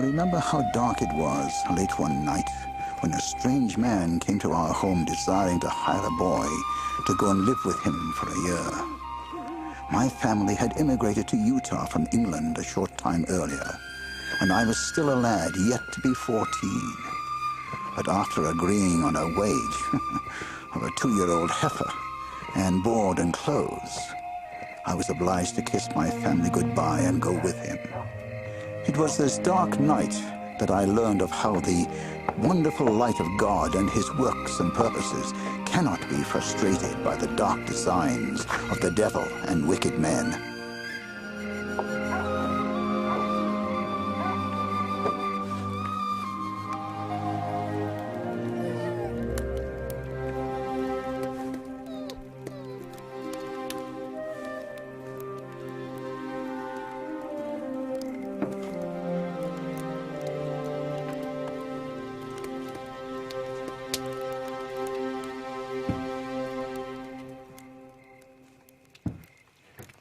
remember how dark it was late one night when a strange man came to our home desiring to hire a boy to go and live with him for a year. My family had immigrated to Utah from England a short time earlier, and I was still a lad yet to be 14. But after agreeing on a wage of a 2-year-old heifer and board and clothes, I was obliged to kiss my family goodbye and go with him. It was this dark night that I learned of how the wonderful light of God and his works and purposes cannot be frustrated by the dark designs of the devil and wicked men.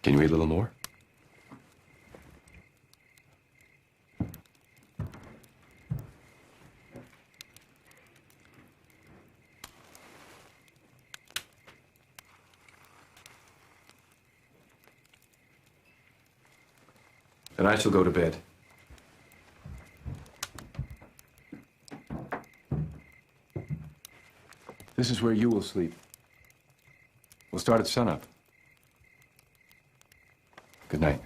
Can you read a little more? Then I shall go to bed. This is where you will sleep. We'll start at sunup. Good night.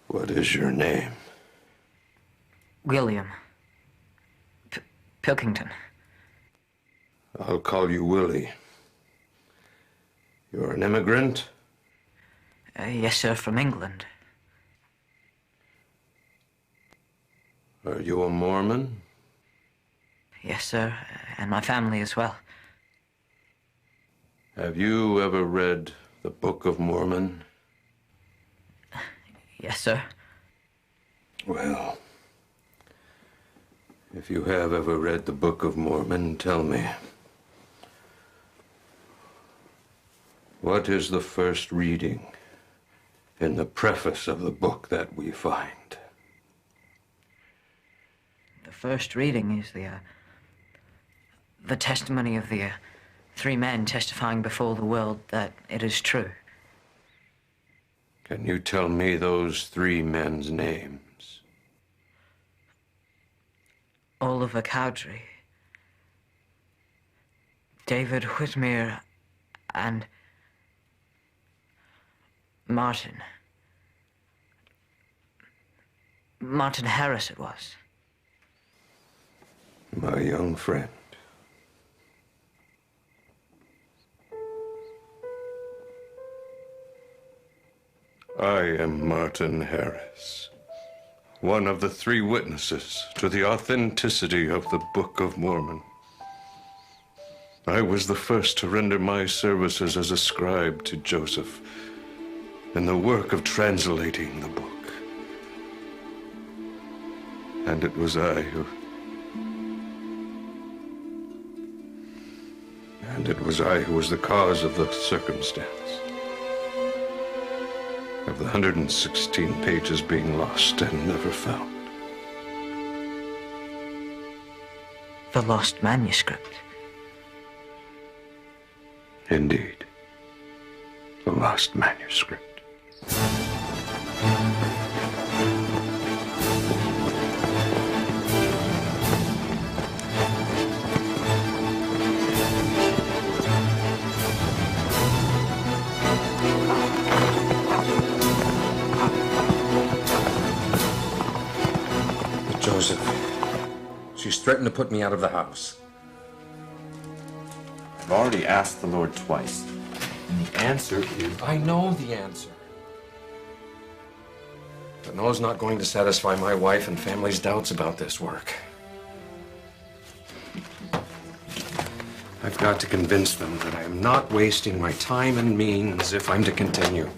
What is your name? William. Pilkington. I'll call you Willie. You're an immigrant? Yes, sir, from England. Are you a Mormon? Yes, sir, and my family as well. Have you ever read the Book of Mormon? Yes, sir. Well, if you have ever read the Book of Mormon, tell me, what is the first reading in the preface of the book that we find? The first reading is the testimony of the 3 men testifying before the world that it is true. Can you tell me those 3 men's names? Oliver Cowdery, David Whitmere, and Martin Harris it was. My young friend. I am Martin Harris, one of the 3 witnesses to the authenticity of the Book of Mormon. I was the first to render my services as a scribe to Joseph in the work of translating the book. And it was I who was the cause of the circumstance of the 116 pages being lost and never found. The lost manuscript. Indeed, the lost manuscript. threatened to put me out of the house. I've already asked the Lord twice, and the answer is... I know the answer. But Noah's not going to satisfy my wife and family's doubts about this work. I've got to convince them that I am not wasting my time and means if I'm to continue.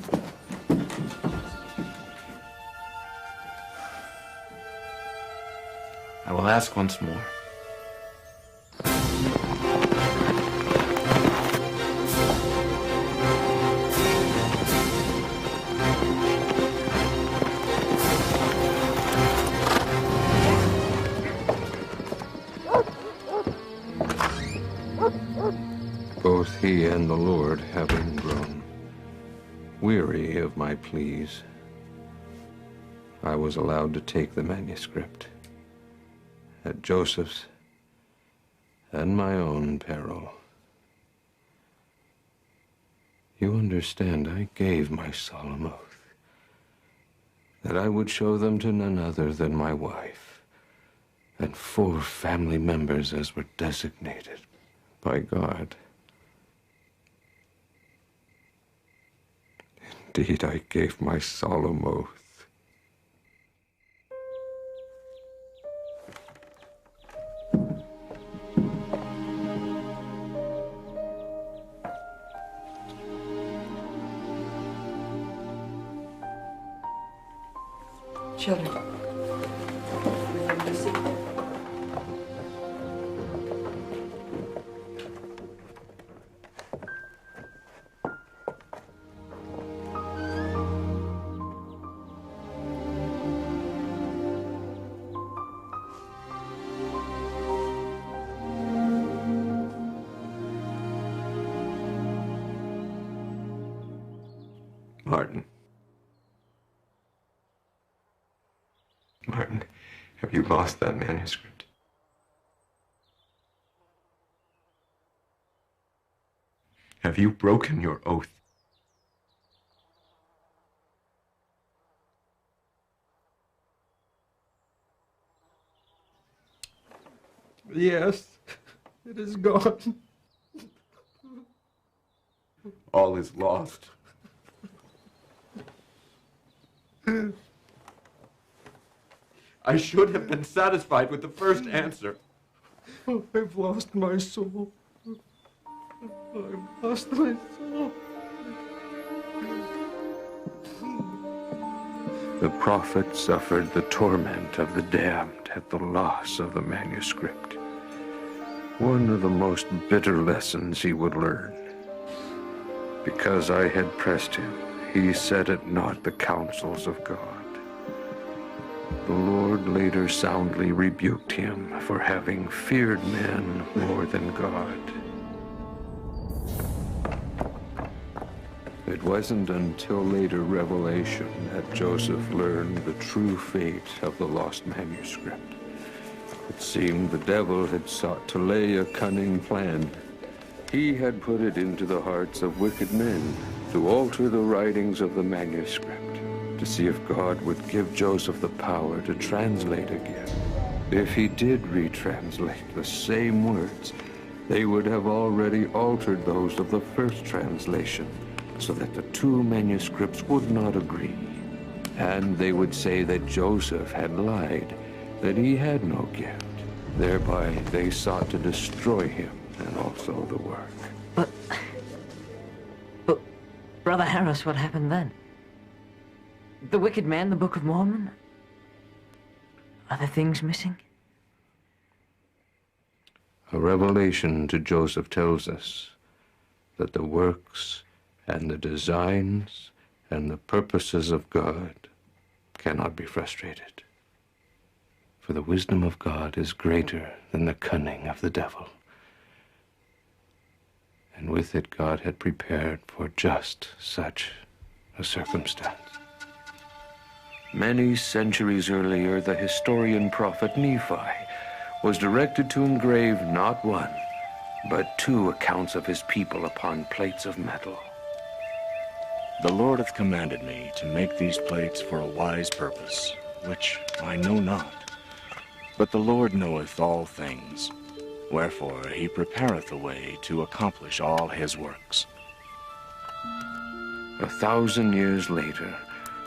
I will ask once more. Both he and the Lord, having grown weary of my pleas, I was allowed to take the manuscript at Joseph's and my own peril. You understand, I gave my solemn oath that I would show them to none other than my wife and 4 family members as were designated by God. Indeed, I gave my solemn oath. Children. Martin. Martin, have you lost that manuscript? Have you broken your oath? Yes, it is gone. All is lost. I should have been satisfied with the first answer. Oh, I've lost my soul. I've lost my soul. The prophet suffered the torment of the damned at the loss of the manuscript. One of the most bitter lessons he would learn. Because I had pressed him, he set at naught the counsels of God. The Lord later soundly rebuked him for having feared men more than God. It wasn't until later revelation that Joseph learned the true fate of the lost manuscript. It seemed the devil had sought to lay a cunning plan. He had put it into the hearts of wicked men to alter the writings of the manuscript, to see if God would give Joseph the power to translate again. If he did retranslate the same words, they would have already altered those of the first translation, so that the 2 manuscripts would not agree. And they would say that Joseph had lied, that he had no gift. Thereby they sought to destroy him and also the work. But, Brother Harris, what happened then? The wicked man, the Book of Mormon? Are there things missing? A revelation to Joseph tells us that the works and the designs and the purposes of God cannot be frustrated. For the wisdom of God is greater than the cunning of the devil. And with it God had prepared for just such a circumstance. Many centuries earlier, the historian prophet Nephi was directed to engrave not 1, but 2 accounts of his people upon plates of metal. The Lord hath commanded me to make these plates for a wise purpose, which I know not. But the Lord knoweth all things, wherefore he prepareth a way to accomplish all his works. 1,000 years later,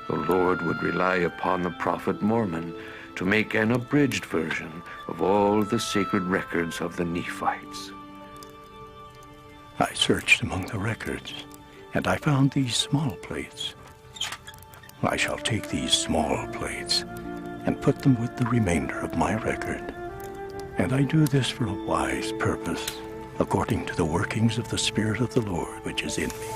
the Lord would rely upon the prophet Mormon to make an abridged version of all the sacred records of the Nephites. I searched among the records, and I found these small plates. I shall take these small plates and put them with the remainder of my record. And I do this for a wise purpose, according to the workings of the Spirit of the Lord which is in me.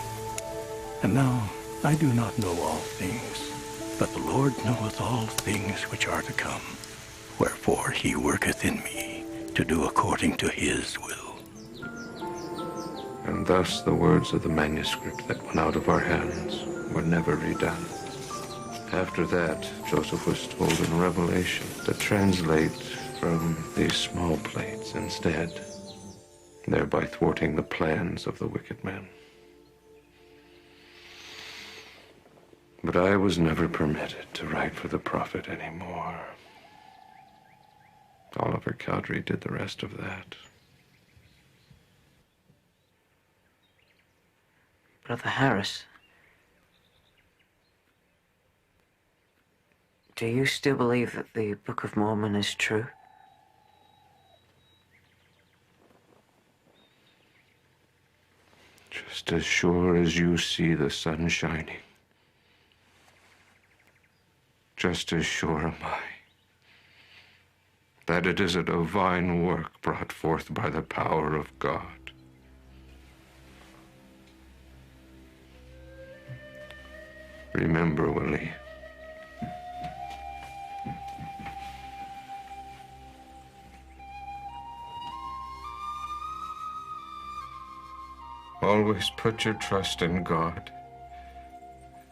And now I do not know all things, but the Lord knoweth all things which are to come. Wherefore he worketh in me to do according to his will. And thus the words of the manuscript that went out of our hands were never redone. After that, Joseph was told in Revelation to translate from these small plates instead, thereby thwarting the plans of the wicked men. But I was never permitted to write for the prophet anymore. Oliver Cowdery did the rest of that. Brother Harris, do you still believe that the Book of Mormon is true? Just as sure as you see the sun shining, just as sure am I that it is a divine work brought forth by the power of God. Remember, Willie, always put your trust in God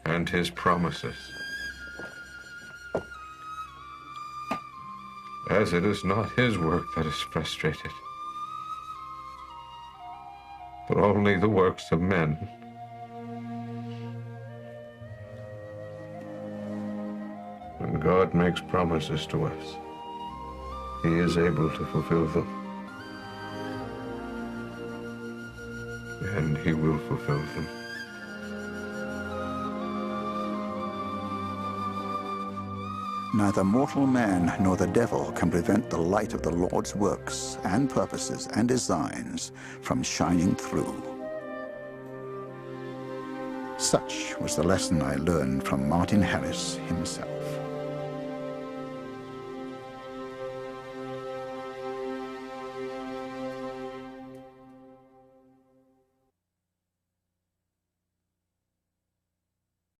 and his promises, as it is not his work that is frustrated, but only the works of men. When God makes promises to us, he is able to fulfill them. And he will fulfill them. Neither mortal man nor the devil can prevent the light of the Lord's works and purposes and designs from shining through. Such was the lesson I learned from Martin Harris himself.